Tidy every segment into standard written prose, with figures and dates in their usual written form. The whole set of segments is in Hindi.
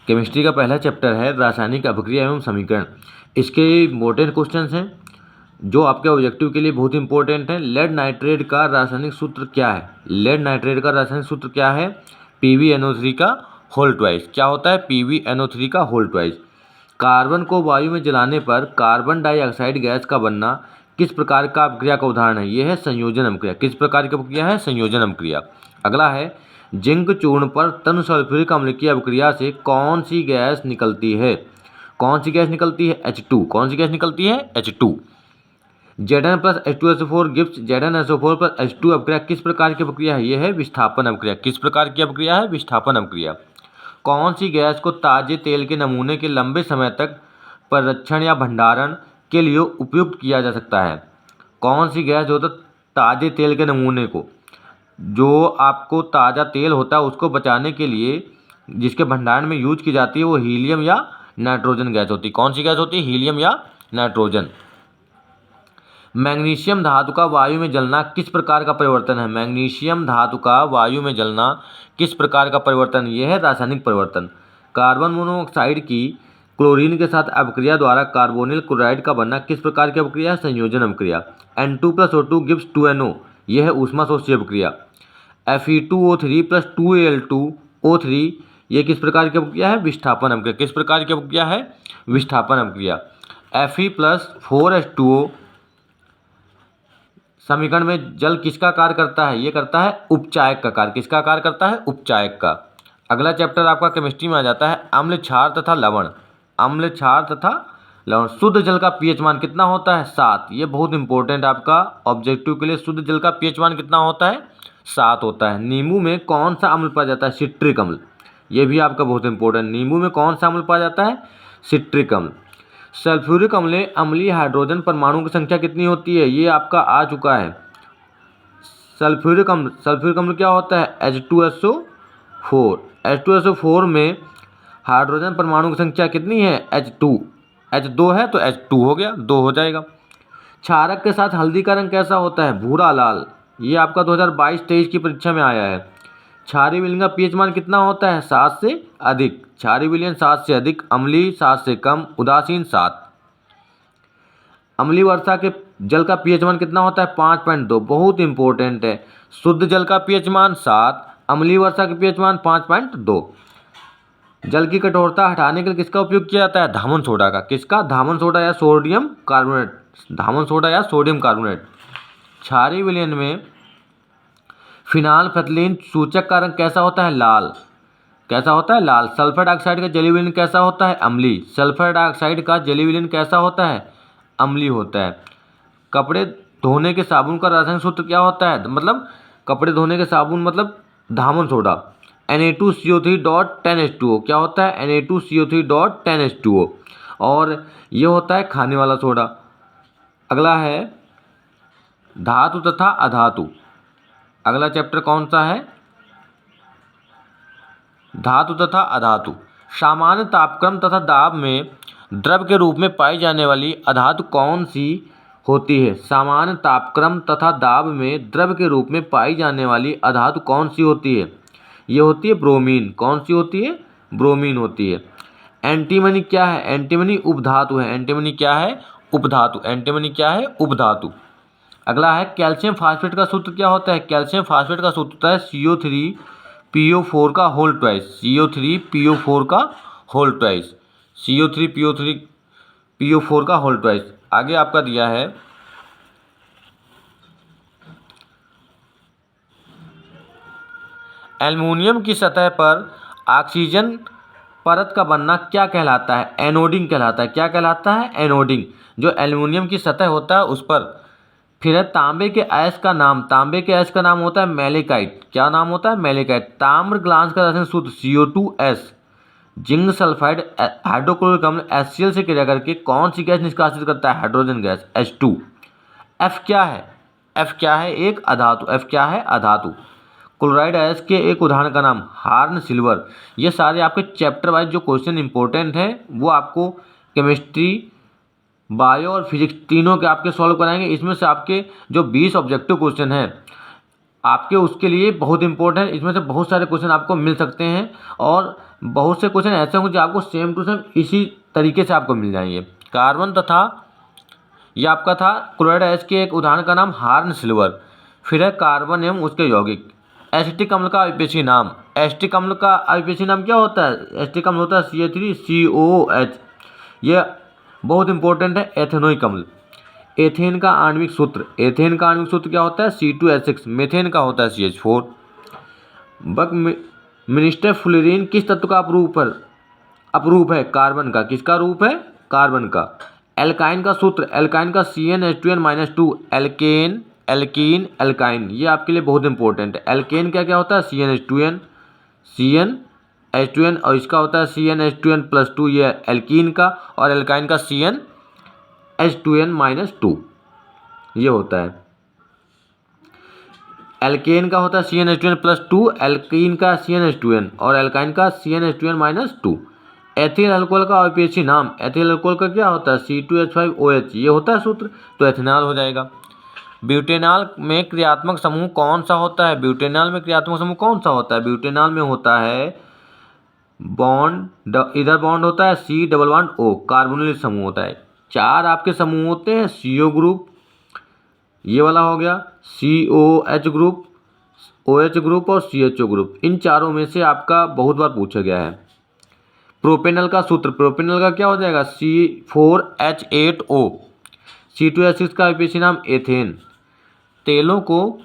केमिस्ट्री का पहला चैप्टर है रासायनिक अभिक्रिया एवं समीकरण। इसके इम्पोर्टेंट क्वेश्चंस हैं जो आपके ऑब्जेक्टिव के लिए बहुत इंपॉर्टेंट है। लेड नाइट्रेट का रासायनिक सूत्र क्या है? लेड नाइट्रेट का रासायनिक सूत्र क्या है? PbNO3 का होल ट्वाइस। क्या होता है? PbNO3 का होल ट्वाइस। कार्बन को वायु में जलाने पर कार्बन डाइऑक्साइड गैस का बनना किस प्रकार का अभिक्रिया का उदाहरण है? यह है संयोजन अभिक्रिया। किस प्रकार की अभिक्रिया है? संयोजन अभिक्रिया। अगला है जिंक चूर्ण पर तनु सल्फ्यूरिक अम्ल की अभिक्रिया से कौन सी गैस निकलती है? कौन सी गैस निकलती है? H2। कौन सी गैस निकलती है? H2। Zn plus H2SO4 gives ZnSO4 plus H2 अभिक्रिया किस प्रकार की अभिक्रिया है? यह है विस्थापन अभिक्रिया। किस प्रकार की अभिक्रिया है? विस्थापन अभिक्रिया। कौन सी गैस को ताजे तेल के नमूने के लंबे समय तक परिरक्षण या भंडारण के लिए उपयुक्त किया जा सकता है? कौन सी गैस जो ताजे तेल के नमूने को, जो आपको ताज़ा तेल होता है उसको बचाने के लिए जिसके भंडारण में यूज की जाती है वो हीलियम या नाइट्रोजन गैस होती है। कौन सी गैस होती है? हीलियम या नाइट्रोजन। मैग्नीशियम धातु का वायु में जलना किस प्रकार का परिवर्तन है? मैग्नीशियम धातु का वायु में जलना किस प्रकार का परिवर्तन? यह है रासायनिक परिवर्तन। कार्बन मोनोऑक्साइड की क्लोरीन के साथ अभिक्रिया द्वारा कार्बोनिल क्लोराइड का बनना किस प्रकार की अभिक्रिया है? संयोजन अभिक्रिया। N2 plus O2 gives 2NO। यह है ऊष्माशोषी अभिक्रिया। Fe2O3 प्लस 2Al2O3 ये किस प्रकार की अभिक्रिया है? विस्थापन अभिक्रिया। किस प्रकार की अभिक्रिया है? विस्थापन अभिक्रिया। Fe प्लस 4H2O समीकरण में जल किसका कार्य करता है? ये करता है उपचायक का कार्य। किसका कार्य करता है? उपचायक का। अगला चैप्टर आपका केमिस्ट्री में आ जाता है अम्ल क्षार तथा लवण। अम्ल क्षार तथा लवण। शुद्ध जल का पीएच मान कितना होता है? 7। ये बहुत इंपॉर्टेंट आपका ऑब्जेक्टिव के लिए। शुद्ध जल का पीएच मान कितना होता है? 7 होता है। नींबू में कौन सा अम्ल पाया जाता है? सिट्रिक अम्ल। ये भी आपका बहुत इंपॉर्टेंट। नींबू में कौन सा अम्ल पाया जाता है? सिट्रिक अम्ल। सल्फ्यूरिक अम्ल में अम्लीय हाइड्रोजन परमाणु की संख्या कितनी होती है? ये आपका आ चुका है। सल्फ्यूरिक अम्ल क्या होता है? H2SO4। H2SO4 में हाइड्रोजन परमाणु की संख्या कितनी है? H2। H2 है तो H2 हो गया, 2 हो जाएगा। क्षारक के साथ हल्दी का रंग कैसा होता है? भूरा लाल। ये आपका 2022-23 की परीक्षा में आया है। क्षारीय विलयन का पीएच मान कितना होता है? 7 से अधिक। क्षारीय विलयन 7 से अधिक, अम्लीय 7 से कम, उदासीन 7। अम्लीय वर्षा के जल का पीएच मान कितना होता है? 5.2। बहुत इंपॉर्टेंट है। शुद्ध जल का पीएच मान 7, अम्लीय वर्षा का पीएच मान 5.2। जल की कठोरता हटाने के लिए किसका उपयोग किया जाता है? धामन सोडा का। किसका? धामन सोडा या सोडियम कार्बोनेट। धामन सोडा या सोडियम कार्बोनेट। क्षारीय विलयन में फिनाइलफ्थलीन सूचक का रंग कैसा होता है? लाल। कैसा होता है? लाल। सल्फर डाइऑक्साइड का जलीय विलयन कैसा होता है? अम्लीय। सल्फर डाइऑक्साइड का जलीय विलयन कैसा होता है? अम्लीय होता है। कपड़े धोने के साबुन का रासायनिक सूत्र क्या होता है? मतलब कपड़े धोने के साबुन मतलब धामन सोडा। Na2CO3.10H2O क्या होता है? Na2CO3.10H2O। और ये होता है खाने वाला सोडा। अगला है धातु तथा अधातु। अगला चैप्टर कौन सा है? धातु तथा अधातु। सामान्य तापक्रम तथा दाब में द्रव के रूप में पाई जाने वाली अधातु कौन सी होती है? सामान्य तापक्रम तथा दाब में द्रव के रूप में पाई जाने वाली अधातु कौन सी होती है? ये होती है ब्रोमीन। कौन सी होती है? ब्रोमीन होती है। एंटीमनी क्या है? एंटीमनी उपधातु है। एंटीमनी क्या है? उपधातु। एंटीमनी क्या है? उपधातु। अगला है कैल्शियम फास्फेट का सूत्र क्या होता है? कैल्शियम फास्फेट का सूत्र होता है CO3PO4 का होल ट्वाइस। CO3PO4 का होल ट्वाइस। CO3PO4 का होल ट्वाइस। आगे आपका दिया है एल्युमिनियम की सतह पर ऑक्सीजन परत का बनना क्या कहलाता है? एनोडिंग कहलाता है। क्या कहलाता है? एनोडिंग। जो एल्युमिनियम की सतह होता है उस पर फिर है तांबे के अयस्क का नाम। तांबे के अयस्क का नाम होता है मैलेकाइट। क्या नाम होता है? मैलेकाइट। ताम्र ग्लास का रासायनिक सूत्र CO2S। जिंक सल्फाइड हाइड्रोक्लोरिक अम्ल HCl से क्रिया करके कौन सी गैस निष्कासित करता है? Hydrogen gas H2। F क्या है? F क्या है? एक अधातु। F क्या है? अधातु। क्लोराइड अयस्क के एक उदाहरण का नाम? Horn silver. ये सारे आपके चैप्टर वाइज जो क्वेश्चन इंपॉर्टेंट हैं वो आपको केमिस्ट्री, बायो और फिजिक्स तीनों के आपके सॉल्व कराएंगे। इसमें से आपके जो 20 ऑब्जेक्टिव क्वेश्चन हैं आपके उसके लिए बहुत इंपॉर्टेंट, इसमें से बहुत सारे क्वेश्चन आपको मिल सकते हैं और बहुत से क्वेश्चन ऐसे होंगे जो आपको सेम टू सेम इसी तरीके से आपको मिल जाएंगे। कार्बन तथा ये आपका था क्लोराइड एच के एक उदाहरण का नाम हार्न सिल्वर। फिर है कार्बन एवं उसके यौगिक। एसिटिक अम्ल का अविपेशी नाम। एसिटिक अम्ल का अविपेशी नाम क्या होता है? एसिटिक अम्ल होता है CH3COOH। ये बहुत इंपॉर्टेंट है। एथेनोइक अम्ल। एथेन का आणविक सूत्र। एथेन का आणविक सूत्र क्या होता है? C2H6। मेथेन का होता है CH4। बक मिनिस्टर फ्लोरीन किस तत्व का अपरूप है? कार्बन का। किसका रूप है? कार्बन का। एल्काइन का सूत्र। एल्काइन का CnH2n-2। एल्केन, एल्कीन, एल्काइन, ये आपके लिए बहुत इंपॉर्टेंट है। एल्केन क्या क्या होता है? CnH2n और इसका होता है CnH2n+2, ये एल्कीन का। और एल्काइन का CnH2n-2 ये होता है। एल्केन का होता है CnH2n+2, एल्कीन का CnH2n और एल्काइन का CnH2n-2। एथिल अल्कोहल का अविपेशी नाम। एथिल अल्कोहल का क्या होता है? C2H5OH, ये होता है सूत्र, तो एथेनॉल हो जाएगा। ब्यूटेनॉल में क्रियात्मक समूह कौन सा होता है? ब्यूटेनॉल में क्रियात्मक समूह कौन सा होता है? ब्यूटेनॉल में होता है बॉन्ड, इधर बॉन्ड होता है C double bond O, carbonyl समूह होता है। 4 आपके समूह होते हैं, CO ग्रुप, ये वाला हो गया, COH ग्रुप, OH ग्रुप और CHO ग्रुप। इन चारों में से आपका बहुत बार पूछा गया है। प्रोपेनॉल का सूत्र। प्रोपेनॉल का क्या हो जाएगा? C4H8O। C2H6 का विपेशी नाम एथेन। तेलों को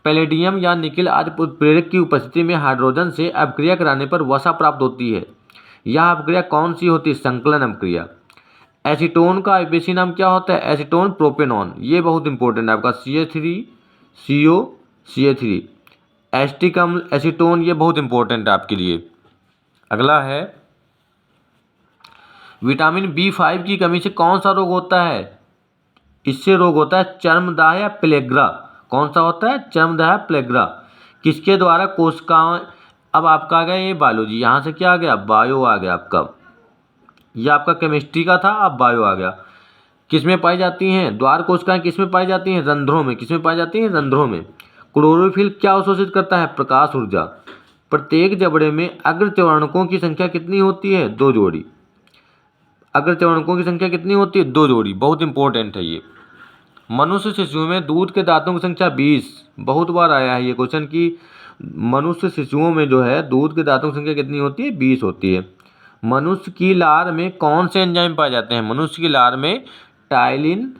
पैलेडियम या निकेल आदि उत्प्रेरक की उपस्थिति में हाइड्रोजन से अपक्रिया कराने पर वसा प्राप्त होती है। यह अपक्रिया कौन सी होती है? संकलन अपक्रिया। एसीटोन का विपेशी नाम क्या होता है? एसीटोन प्रोपेनॉन, ये बहुत इंपॉर्टेंट है आपका। CH3CO CH3। एसिटिक अम्ल एसीटोन, ये बहुत इंपॉर्टेंट है आपके लिए। अगला है विटामिन B5 की कमी से कौन सा रोग होता है? इससे रोग होता है चर्मदाह या प्लेग्रा। कौन सा होता है? चर्मदाह, प्लेग्रा। किसके द्वारा कोशिकाएं, अब आपका आ गया ये बायोलॉजी, यहाँ से क्या आ गया? बायो आ गया आपका। यह आपका केमिस्ट्री का था, अब बायो आ गया। किसमें पाई जाती हैं? द्वार कोशिकाएं किसमें पाई जाती हैं? रंध्रों में। किसमें पाई जाती हैं? रंध्रों में। क्लोरोफिल क्या अवशोषित करता है? प्रकाश ऊर्जा। प्रत्येक जबड़े में अग्रचर्वणकों की संख्या कितनी होती है? 2 जोड़ी। अग्रचर्वणकों की संख्या कितनी होती है? 2 जोड़ी। बहुत इंपॉर्टेंट है ये। मनुष्य शिशुओं में दूध के दांतों की संख्या 20। बहुत बार आया है ये क्वेश्चन कि मनुष्य शिशुओं में जो है दूध के दांतों की संख्या कितनी होती है? 20 होती है। मनुष्य की लार में कौन से एंजाइम पाए जाते हैं? मनुष्य की लार में टाइलिन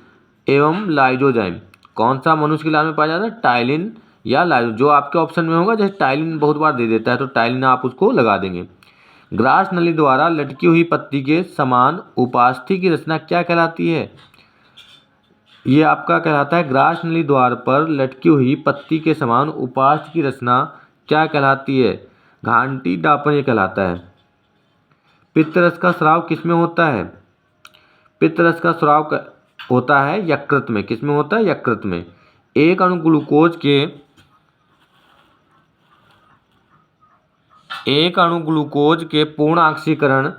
एवं लाइजोजाइम। कौन सा मनुष्य की लार में पाया जाता है? टाइलिन या लाइजो, जो आपके ऑप्शन में होगा। जैसे टाइलिन बहुत बार दे देता है तो टाइलिन आप उसको लगा देंगे। ग्रास नली द्वारा लटकी हुई पत्ती के समान उपास्थि की रचना क्या कहलाती है? ये आपका कहलाता है ग्रास नली द्वार पर लटकी हुई पत्ती के समान उपास्थि की रचना क्या कहलाती है? घांटी डापन ये कहलाता है। पित्तरस का स्राव किसमें होता है? पित्तरस का स्राव होता है यकृत में। किसमें होता है? यकृत में। एक अणु ग्लूकोज के पूर्ण ऑक्सीकरण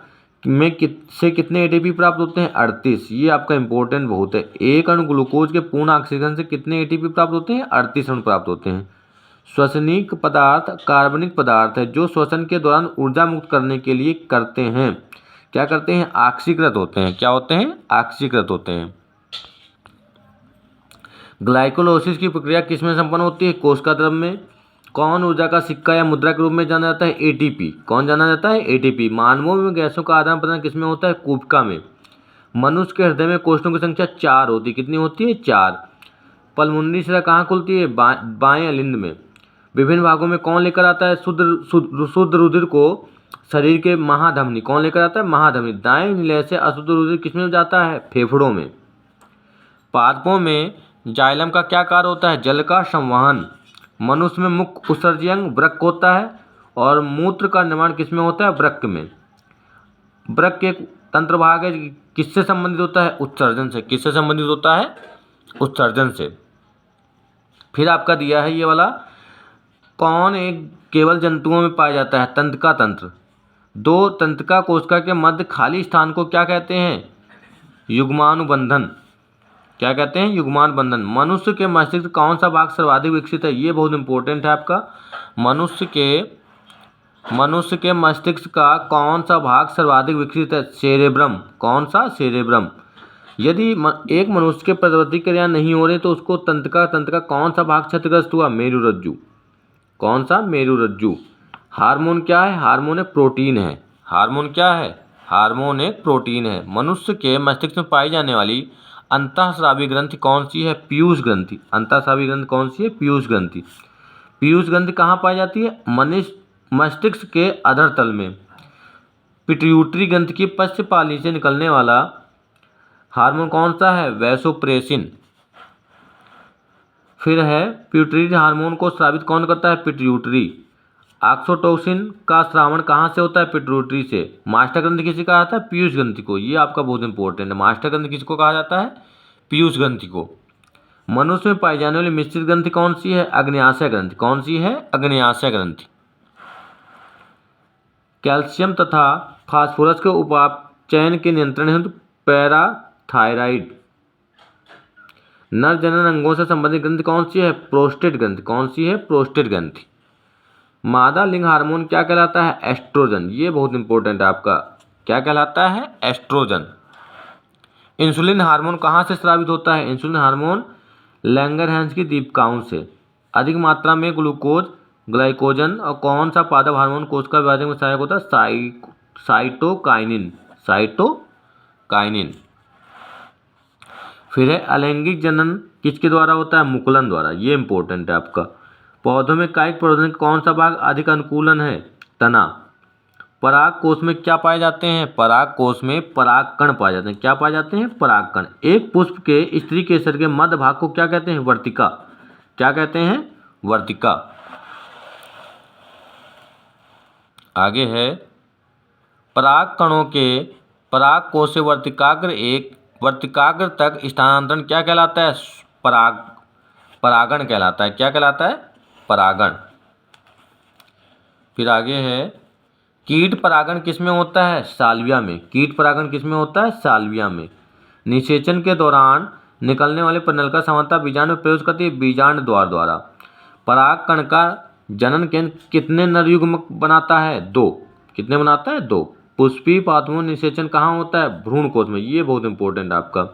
में से कितने ATP प्राप्त होते हैं? 38। ये आपका इंपॉर्टेंट बहुत है। एक अणु ग्लूकोज के पूर्ण ऑक्सीकरण से कितने ATP प्राप्त होते हैं? 38 अणु प्राप्त होते हैं। श्वसनिक पदार्थ कार्बनिक पदार्थ है जो श्वसन के दौरान ऊर्जा मुक्त करने के लिए करते हैं। क्या करते हैं? ऑक्सीकृत होते हैं। क्या होते हैं? ऑक्सीकृत होते हैं। ग्लाइकोलाइसिस की प्रक्रिया किसमें संपन्न होती है? कोशिका द्रव में। कौन ऊर्जा का सिक्का या मुद्रा के रूप में जाना जाता है? ATP। कौन जाना जाता है? ATP। मानवों में गैसों का आदान प्रदान किसमें होता है? कूपिका में। मनुष्य के हृदय में कोष्ठों की संख्या 4 होती है। कितनी होती है? 4। पल्मोनरी शिरा कहाँ खुलती है? बाएं अलिंद में। विभिन्न भागों में कौन लेकर आता है शुद्ध रुधिर को? शरीर के महाधमनी। कौन लेकर आता है? महाधमनी। दाएं निलय से अशुद्ध रुधिर किसमें जाता है? फेफड़ों में। पादपों में जाइलम का क्या कार्य होता है? जल का संवहन। मनुष्य में मुख्य उत्सर्जी अंग वृक्क होता है और मूत्र का निर्माण किसमें होता है? वृक्क में। वृक्क एक तंत्र भाग है, किससे संबंधित होता है? उत्सर्जन से। किससे संबंधित होता है? उत्सर्जन से। फिर आपका दिया है ये वाला, कौन एक केवल जंतुओं में पाया जाता है? तंत्रिका तंत्र। 2 तंत्रिका कोशिका के मध्य खाली स्थान को क्या कहते हैं? युग्मानुबंधन। क्या कहते हैं? युग्मानुबंधन। मनुष्य के मस्तिष्क कौन सा भाग सर्वाधिक विकसित है? ये बहुत इंपॉर्टेंट है आपका। मनुष्य के मनुष्य के मस्तिष्क का कौन सा भाग सर्वाधिक विकसित है? सेरेब्रम। कौन सा? सेरेब्रम। यदि एक मनुष्य के प्रतिवर्ती क्रिया नहीं हो रही तो उसको तंत्र का कौन सा भाग क्षतिग्रस्त हुआ? मेरुरज्जु। कौन सा? मेरुरज्जु। हार्मोन क्या है? हार्मोन एक प्रोटीन है। हार्मोन क्या है? हार्मोन एक प्रोटीन है। मनुष्य के मस्तिष्क में पाई जाने वाली अंतःस्रावी ग्रंथि कौन सी है? पीयूष ग्रंथि। अंतःस्रावी ग्रंथि कौन सी है? पीयूष ग्रंथि। पीयूष ग्रंथि कहाँ पाई जाती है? मस्तिष्क के अधर तल में। पिट्यूटरी ग्रंथि की पश्च पाली से निकलने वाला हार्मोन कौन सा है? वैसोप्रेसिन। फिर है पिट्यूटरी हार्मोन को स्रावित कौन करता है? पिट्यूटरी। ऑक्सीटोसिन का स्रावण कहाँ से होता है? पिट्यूटरी से। मास्टर ग्रंथि किसे कहा जाता है? पीयूष ग्रंथि को। ये आपका बहुत इंपॉर्टेंट है। मास्टर ग्रंथि किसको कहा जाता है? पीयूष ग्रंथि को। मनुष्य में पाई जाने वाली मिश्रित ग्रंथि कौन सी है? अग्न्याशय ग्रंथि। कौन सी है? अग्न्याशय ग्रंथि। कैल्शियम तथा फास्फोरस के उपापचयन के नियंत्रण हेतु पैराथायराइड। नर जनन अंगों से संबंधित ग्रंथि कौन सी है? प्रोस्टेट ग्रंथि। कौन सी है? प्रोस्टेट ग्रंथि। मादा लिंग हार्मोन क्या कहलाता है? एस्ट्रोजन। ये बहुत इंपॉर्टेंट है आपका। क्या कहलाता है? एस्ट्रोजन। इंसुलिन हार्मोन कहाँ से स्रावित होता है? इंसुलिन हार्मोन लैंगरहैंस की दीपिकाओं से। अधिक मात्रा में ग्लूकोज, ग्लाइकोजन और कौन सा पादप हार्मोन कोशिका विभाजन में सहायक होता है? साइटोकाइनिन। साइटोकाइनिन। फिर है अलैंगिक जनन किसके द्वारा होता है? मुकुलन द्वारा। ये इंपॉर्टेंट है आपका। पौधों में कायिक प्रवर्धन कौन सा भाग अधिक अनुकूलन है? तना। पराग कोष में क्या पाए जाते हैं? पराग कोष में परागकण पाए जाते हैं। क्या पाए जाते हैं? परागकण। एक पुष्प के स्त्री केसर के मध्य भाग को क्या कहते हैं? वर्तिका। क्या कहते हैं? वर्तिका। आगे है पराग कणों के पराग कोष से वर्तिकाग्र तक स्थानांतरण क्या कहलाता है? परागण कहलाता है। क्या कहलाता है? परागण। फिर आगे है कीट परागण किसमें होता है? साल्विया में। कीट परागण किसमें होता है? साल्विया में। निषेचन के दौरान निकलने वाले परिनलिका सामान्यतः बीजाणु में प्रवेश करती है बीजांड द्वारा। पराग कण का जनन केंद्र कितने नर युग्मक बनाता है? 2। कितने बनाता है? 2। पुष्पीय पादपों निषेचन कहाँ होता है? भ्रूण कोश में। ये बहुत इंपॉर्टेंट है आपका।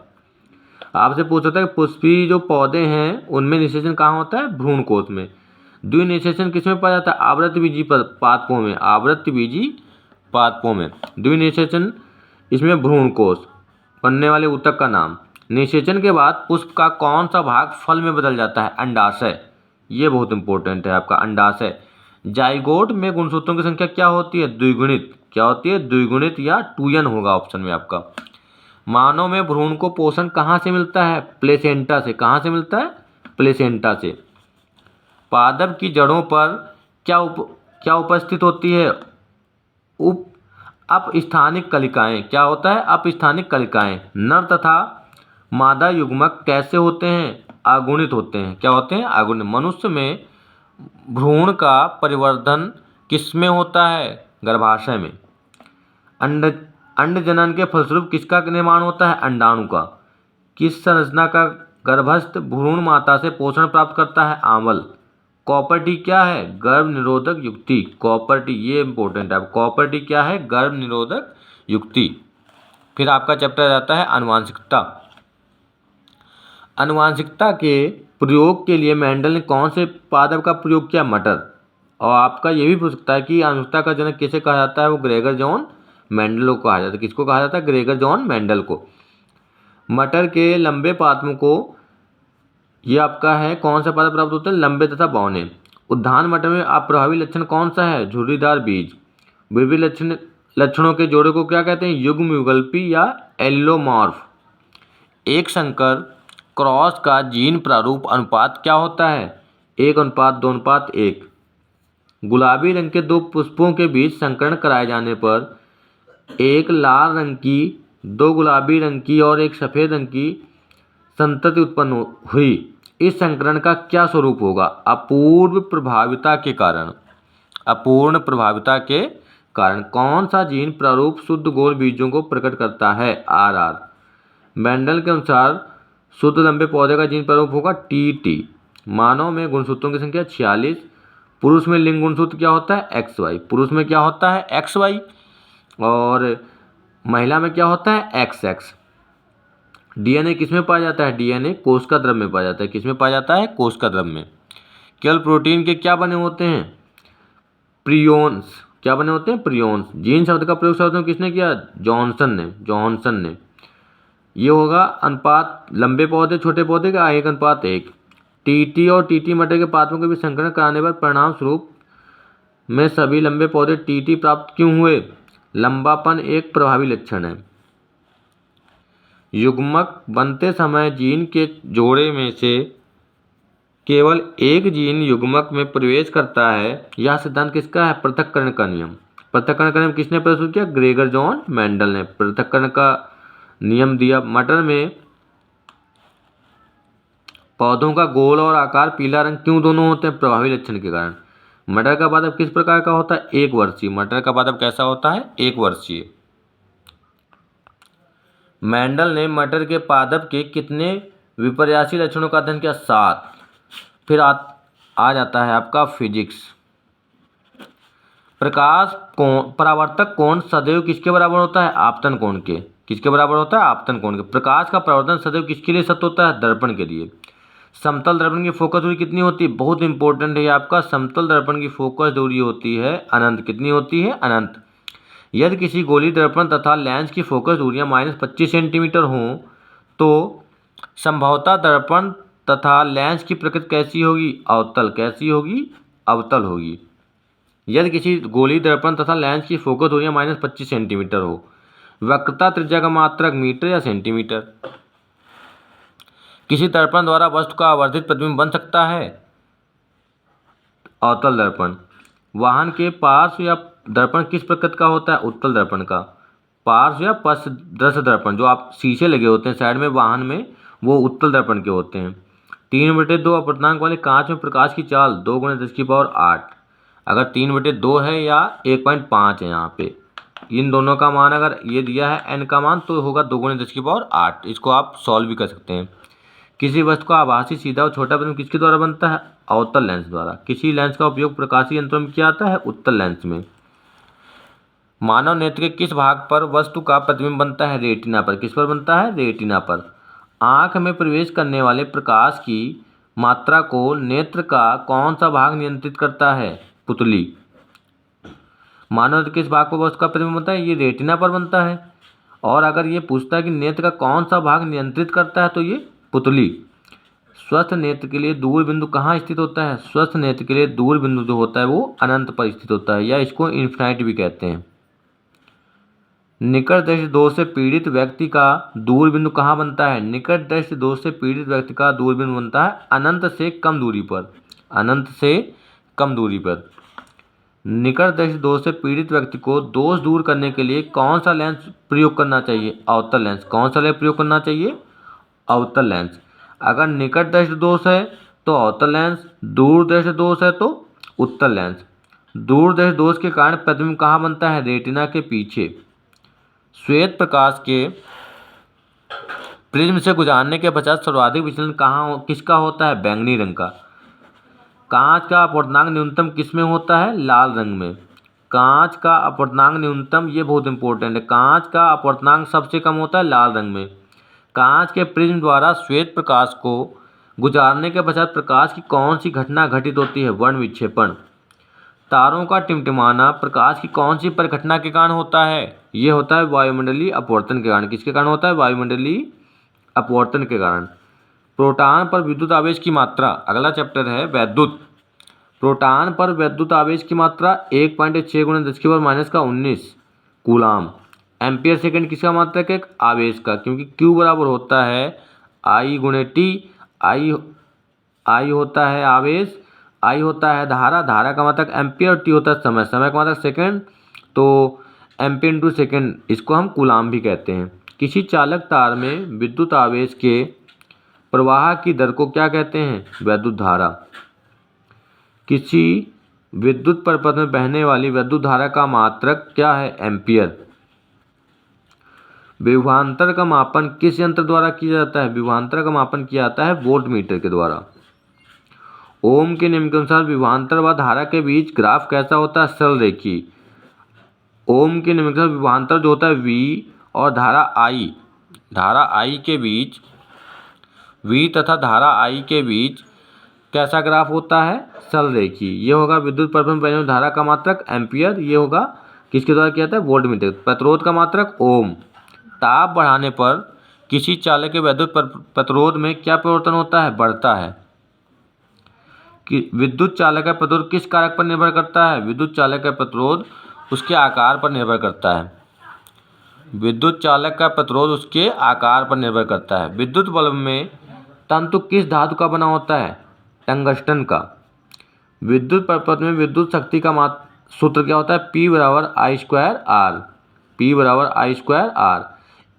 आपसे पूछ सकता है कि पुष्पीय जो पौधे हैं उनमें निषेचन कहाँ होता है? भ्रूण कोश में। द्विनिषेचन किसमें पाया जाता है? आवृतबीजी पादपों में। आवृतबीजी पादपों में द्विनिषेचन। इसमें भ्रूण कोश बनने वाले ऊतक का नाम। निषेचन के बाद पुष्प का कौन सा भाग फल में बदल जाता है? अंडाशय। ये बहुत इंपॉर्टेंट है आपका। अंडाशय। जाइगोट में गुणसूत्रों की संख्या क्या होती है? द्विगुणित। क्या होती है? द्विगुणित या 2n होगा ऑप्शन में आपका। मानव में भ्रूण को पोषण कहाँ से मिलता है? प्लेसेंटा से। कहाँ से मिलता है? प्लेसेंटा से। पादप की जड़ों पर क्या उपस्थित होती है? अपस्थानिक कलिकाएं। क्या होता है? अपस्थानिक कलिकाएं। नर तथा मादा युग्मक कैसे होते हैं? अगुणित होते हैं। क्या होते हैं? अगुणित। मनुष्य में भ्रूण का परिवर्धन किसमें होता है? गर्भाशय में। अंड जनन के फलस्वरूप किसका निर्माण होता है? अंडाणु का। किस संरचना का गर्भस्थ भ्रूण माता से पोषण प्राप्त करता है? आंवल। कॉपर टी क्या है? गर्भ निरोधक युक्ति। Copper T. ये इंपॉर्टेंट है। कॉपर टी क्या है? गर्भ निरोधक युक्ति। फिर आपका चैप्टर आता है आनुवांशिकता। आनुवांशिकता के प्रयोग के लिए मेंडल ने कौन से पादप का प्रयोग किया? मटर। और आपका ये भी पूछ सकता है कि आनुवंशिकता का जनक किसे कहा जाता है? वो ग्रेगर जॉन मेंडल को कहा जाता है। किसको कहा जाता है? ग्रेगर जॉन मेंडल को। मटर के लंबे पादपों को ये आपका है कौन सा पादप प्राप्त होते हैं? लंबे तथा बौने। उद्यान मटर में अप्रभावी लक्षण कौन सा है? झुर्रीदार बीज। विभिन्न लक्षणों के जोड़े को क्या कहते हैं? युग्म युगल्पी या एलिलोमॉर्फ। एक संकर क्रॉस का जीन प्रारूप अनुपात क्या होता है? 1:2:1। गुलाबी रंग के 2 पुष्पों के बीच संकरण कराए जाने पर एक लाल रंग की, 2 गुलाबी रंग की और एक सफ़ेद रंग की संतति उत्पन्न हुई। इस संकरण का क्या स्वरूप होगा? अपूर्ण प्रभाविता के कारण। अपूर्ण प्रभाविता के कारण कौन सा जीन प्रारूप शुद्ध गोल बीजों को प्रकट करता है? RR। मेंडल के अनुसार शुद्ध लंबे पौधे का जीन प्रारूप होगा TT। मानव में गुणसूत्रों की संख्या 46, पुरुष में लिंग गुणसूत्र क्या होता है एक्स वाई, पुरुष में क्या होता है एक्स वाई और महिला में क्या होता है एक्स एक्स। डीएनए किस में पाया जाता है, डीएनए कोशिका द्रव्य में पाया जाता है, किस में पाया जाता है कोशिका द्रव्य में। केवल प्रोटीन के क्या बने होते हैं प्रियोन्स, क्या बने होते हैं प्रियोन्स। जीन शब्द का प्रयोग शब्द में किसने किया जॉनसन ने। ये होगा अनुपात लंबे पौधे छोटे पौधे का 1:1। टीटी और टीटी मटर के पात्रों के भी संकरण कराने पर परिणाम स्वरूप में सभी लंबे पौधे टीटी प्राप्त क्यों हुए, लंबापन एक प्रभावी लक्षण है। युग्मक बनते समय जीन के जोड़े में से केवल एक जीन युग्मक में प्रवेश करता है, यह सिद्धांत किसका है पृथक्करण का नियम। पृथक्करण का नियम किसने प्रस्तुत किया, ग्रेगर जॉन मेंडल ने पृथक्करण का नियम दिया। मटर में पौधों का गोल और आकार पीला रंग क्यों दोनों होते हैं, प्रभावी लक्षण के कारण। मटर का पादप किस प्रकार का होता है, एक वर्षीय। मटर का पादप कैसा होता है, एक वर्षीय। मेंडल ने मटर के पादप के कितने विपर्यासी लक्षणों का अध्ययन किया, 7। फिर आ जाता है आपका फिजिक्स। प्रकाश कोण परावर्तक कोण सदैव किसके बराबर होता है, आपतन कोण के। किसके बराबर होता है, आपतन कोण के। प्रकाश का परावर्तन सदैव किसके लिए सत्य होता है, दर्पण के लिए। समतल दर्पण की फोकस दूरी कितनी होती है, बहुत इंपॉर्टेंट है आपका, समतल दर्पण की फोकस दूरी होती है अनंत। कितनी होती है, अनंत। यदि किसी गोली दर्पण तथा लेंस की फोकस दूरियां -25 सेंटीमीटर हों तो संभवतः दर्पण तथा लेंस की प्रकृति कैसी होगी, अवतल। कैसी होगी, अवतल होगी। यदि किसी गोली दर्पण तथा लेंस की फोकस दूरियां -25 सेंटीमीटर हो। वक्रता त्रिज्या का मात्रक मीटर या सेंटीमीटर। किसी दर्पण द्वारा वस्तु का आवर्धित प्रतिबिंब बन सकता है, अवतल दर्पण। वाहन के पार्श्व या दर्पण किस प्रकृति का होता है, उत्तल दर्पण का। पार्श्व या पश्च दृश्य दर्पण जो आप शीशे लगे होते हैं साइड में वाहन में, वो उत्तल दर्पण के होते हैं। 3/2 अपूर्णांक वाले कांच में प्रकाश की चाल 2 × 10⁸। अगर 3/2 है या 1.5 है, यहाँ पे इन दोनों का मान अगर ये दिया है n का मान तो होगा 2 × 10⁸। इसको आप सॉल्व भी कर सकते हैं। किसी वस्तु का आभासी सीधा और छोटा प्रतिबिंब किसके द्वारा बनता है, अवतल लेंस द्वारा। किसी लेंस का उपयोग प्रकाशीय यंत्रों में किया जाता है, उत्तल लेंस में। मानव नेत्र के किस भाग पर वस्तु का प्रतिबिंब बनता है, रेटिना पर। किस पर बनता है, रेटिना पर। आंख में प्रवेश करने वाले प्रकाश की मात्रा को नेत्र का कौन सा भाग नियंत्रित करता है, पुतली। मानव नेत्र किस भाग पर वस्तु का प्रतिबिंब बनता है, ये रेटिना पर बनता है। और अगर ये पूछता है कि नेत्र का कौन सा भाग नियंत्रित करता है तो ये पुतली। स्वस्थ नेत्र के लिए दूर बिंदु कहाँ स्थित होता है, स्वस्थ नेत्र के लिए दूर बिंदु जो होता है वो अनंत पर स्थित होता है, या इसको इन्फिनाइट भी कहते हैं। निकट दृष्टि दोष से पीड़ित व्यक्ति का दूर बिंदु कहाँ बनता है, निकट दृष्टि दोष से पीड़ित व्यक्ति का दूर बिंदु बनता है अनंत से कम दूरी पर, अनंत से कम दूरी पर। निकट दृष्टि दोष से पीड़ित व्यक्ति को दोष दूर करने के लिए कौन सा लेंस प्रयोग करना चाहिए, अवतल लेंस। कौन सा लेंस प्रयोग करना चाहिए, अवतल लेंस। अगर निकट दृष्टि दोष है तो अवतल लेंस, दूर दृष्टि दोष है तो उत्तल लेंस। दूर दृष्टि दोष के कारण प्रतिबिंब कहाँ बनता है, रेटिना के पीछे। श्वेत प्रकाश के प्रिज्म से गुजारने के पश्चात सर्वाधिक विचलन किसका होता है, बैंगनी रंग का। कांच का अपवर्तनांक न्यूनतम किस में होता है, लाल रंग में। कांच का अपवर्तनांक न्यूनतम, ये बहुत इंपॉर्टेंट है, कांच का अपवर्तनांक सबसे कम होता है लाल रंग में। कांच के प्रिज्म द्वारा श्वेत प्रकाश को गुजारने के पश्चात प्रकाश की कौन सी घटना घटित होती है, वर्ण विक्षेपण। तारों का टिमटिमाना प्रकाश की कौन सी परिघटना के कारण होता है, ये होता है वायुमंडलीय अपवर्तन के कारण। किसके कारण होता है, वायुमंडलीय अपवर्तन के कारण। प्रोटॉन पर विद्युत आवेश की मात्रा, अगला चैप्टर है वैद्युत। प्रोटॉन पर वैद्युत आवेश की मात्रा 1.6 × 10⁻⁻19 कूलाम। एम्पियर सेकंड किसका मात्रक है, आवेश का, क्योंकि Q बराबर होता है I × T। I होता है आवेश, I होता है धारा, धारा का मात्रक एम्पियर, और T होता है समय, समय का मात्रक सेकंड, तो एम्पियर × सेकंड, इसको हम कूलाम भी कहते हैं। किसी चालक तार में विद्युत आवेश के प्रवाह की दर को क्या कहते हैं, वैद्युत धारा। किसी विद्युत परिपथ में बहने वाली विद्युत धारा का मात्रक क्या है, एम्पियर। विभवांतर का मापन किस यंत्र द्वारा किया जाता है, विभवांतर का मापन किया जाता है वोल्टमीटर के द्वारा। ओम के नियम के अनुसार विभवांतर व धारा के बीच ग्राफ कैसा होता है? सरल रेखीय। ओम के नियम के अनुसार विभवांतर जो होता है V और धारा I के बीच, V तथा धारा I के बीच कैसा ग्राफ होता है? सरल रेखीय। ये होगा विद्युत परिपथ में धारा का मात्रक एम्पियर, ये होगा किसके द्वारा किया जाता है? वोल्टमीटर। प्रतिरोध का मात्रक ओम। ताप बढ़ाने पर किसी चालक के वैद्युत प्रतिरोध में क्या परिवर्तन होता है? बढ़ता है। कि विद्युत चालक का प्रतिरोध किस कारक पर निर्भर करता है? विद्युत चालक का प्रतिरोध उसके आकार पर निर्भर करता है। विद्युत चालक का प्रतिरोध उसके आकार पर निर्भर करता है। विद्युत बल्ब में तंतु किस धातु का बना होता है? टंगस्टन का। विद्युत परिपथ में विद्युत शक्ति का सूत्र क्या होता है? P बराबर I²R। P बराबर I²R।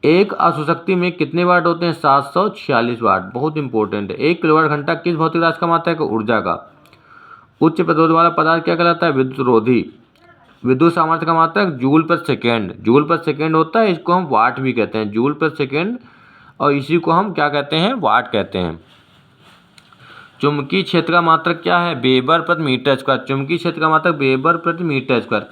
एक अशुशक्ति में कितने वाट होते हैं? 746 वाट। बहुत इंपॉर्टेंट है। 1 किलोवाट घंटा किस भौतिक राशि का मात्रक है? ऊर्जा का। उच्च प्रतिरोध वाला पदार्थ क्या कहलाता है? विद्युतरोधी। विद्युत सामर्थ्य का मात्रक जूल पर सेकेंड। जूल पर सेकेंड होता है, इसको हम वाट भी कहते हैं। जूल पर सेकेंड, और इसी को हम क्या कहते हैं? वाट कहते हैं। चुंबकीय क्षेत्र का मात्रक क्या है? वेबर प्रति मीटर स्क्वायर। चुंबकीय क्षेत्र का मात्रक वेबर प्रति मीटर स्क्वायर।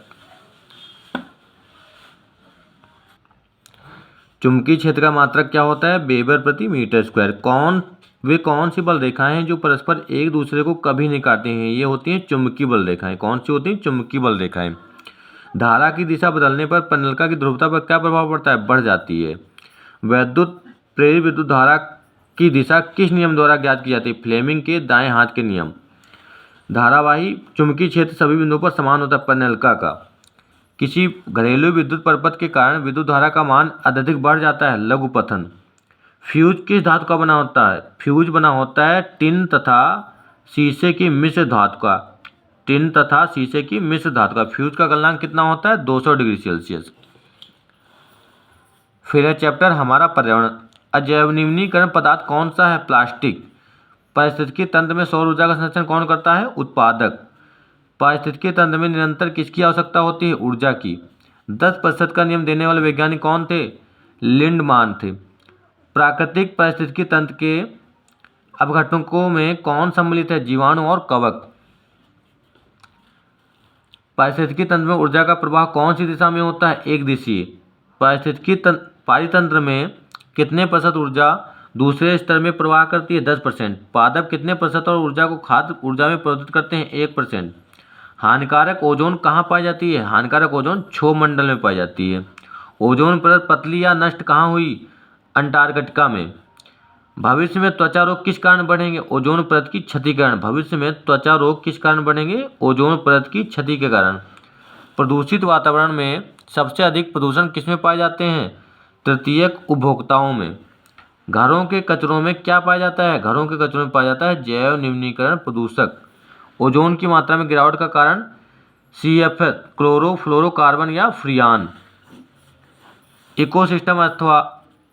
चुंबकीय क्षेत्र का मात्रक क्या होता है? वेबर प्रति मीटर स्क्वायर। वे कौन सी बल रेखाएं हैं जो परस्पर एक दूसरे को कभी नहीं काटती हैं? ये होती हैं चुंबकीय बल रेखाएं। कौन सी होती हैं? चुंबकीय बल रेखाएं। धारा की दिशा बदलने पर परिनलिका की ध्रुवता पर क्या प्रभाव पड़ता है? बढ़ जाती है। प्रेरित विद्युत धारा की दिशा किस नियम द्वारा ज्ञात की जाती है? फ्लेमिंग के दाएं हाथ के नियम। धारावाही चुंबकीय क्षेत्र सभी बिंदुओं पर समान होता है परिनलिका का। किसी घरेलू विद्युत परिपथ के कारण विद्युत धारा का मान अत्यधिक बढ़ जाता है, लघुपथन। फ्यूज किस धातु का बना होता है? फ्यूज बना होता है टिन तथा शीशे की मिश्र धातु का। टिन तथा शीशे की मिश्र धातु का। फ्यूज का गलनांक कितना होता है? 200 डिग्री सेल्सियस। फिर है चैप्टर हमारा पर्यावरण। अजैवनिर्वनीकरण पदार्थ कौन सा है? प्लास्टिक। पारिस्थितिकी तंत्र में सौर ऊर्जा का संरक्षण कौन करता है? उत्पादक। पारिस्थितिकी तंत्र में निरंतर किसकी आवश्यकता होती है? ऊर्जा की। 10% का नियम देने वाले वैज्ञानिक कौन थे? लिंडमान थे। प्राकृतिक पारिस्थितिकी तंत्र के अपघटकों में कौन सम्मिलित है? जीवाणु और कवक। पारिस्थितिकी तंत्र में ऊर्जा का प्रवाह कौन सी दिशा में होता है? एक दिशीय। पारितंत्र में कितने प्रतिशत ऊर्जा दूसरे स्तर में प्रवाह करती है? 10%। पादप कितने प्रतिशत और ऊर्जा को खाद्य ऊर्जा में परिवर्तित करते हैं? 1%। हानिकारक ओजोन कहाँ पाई जाती है? हानिकारक ओजोन क्षोभ मंडल में पाई जाती है। ओजोन परत पतली या नष्ट कहाँ हुई? अंटार्कटिका में। भविष्य में त्वचा रोग किस कारण बढ़ेंगे? ओजोन परत की क्षति के कारण। भविष्य में त्वचा रोग किस कारण बढ़ेंगे? ओजोन परत की क्षति के कारण। प्रदूषित वातावरण में सबसे अधिक प्रदूषण किसमें पाए जाते हैं? तृतीयक उपभोक्ताओं में। घरों के कचरों में क्या पाया जाता है? घरों के कचरों में पाया जाता है जैव निम्नीकरण प्रदूषक। ओजोन की मात्रा में गिरावट का कारण CFS, क्लोरोफ्लोरोकार्बन या फ्रियान। इकोसिस्टम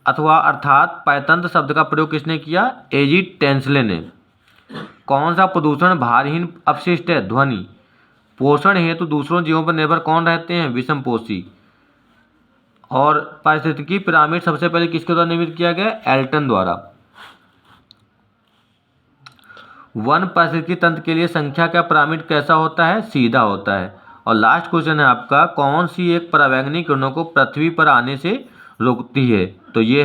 अथवा अर्थात पायतंत्र शब्द का प्रयोग किसने किया? एजी टेंसले ने। कौन सा प्रदूषण भारहीन अपशिष्ट है? ध्वनि। पोषण हेतु दूसरों जीवों पर निर्भर कौन रहते हैं? विषमपोषी। और पारिस्थितिकी पिरामिड सबसे पहले किसके द्वारा निर्मित किया गया? एल्टन द्वारा। वन पारिस्थितिकी तंत्र के लिए संख्या का पिरामिड कैसा होता है? सीधा होता है। और लास्ट क्वेश्चन है आपका, कौन सी एक परावैंगनी किरणों को पृथ्वी पर आने से रोकती है? तो ये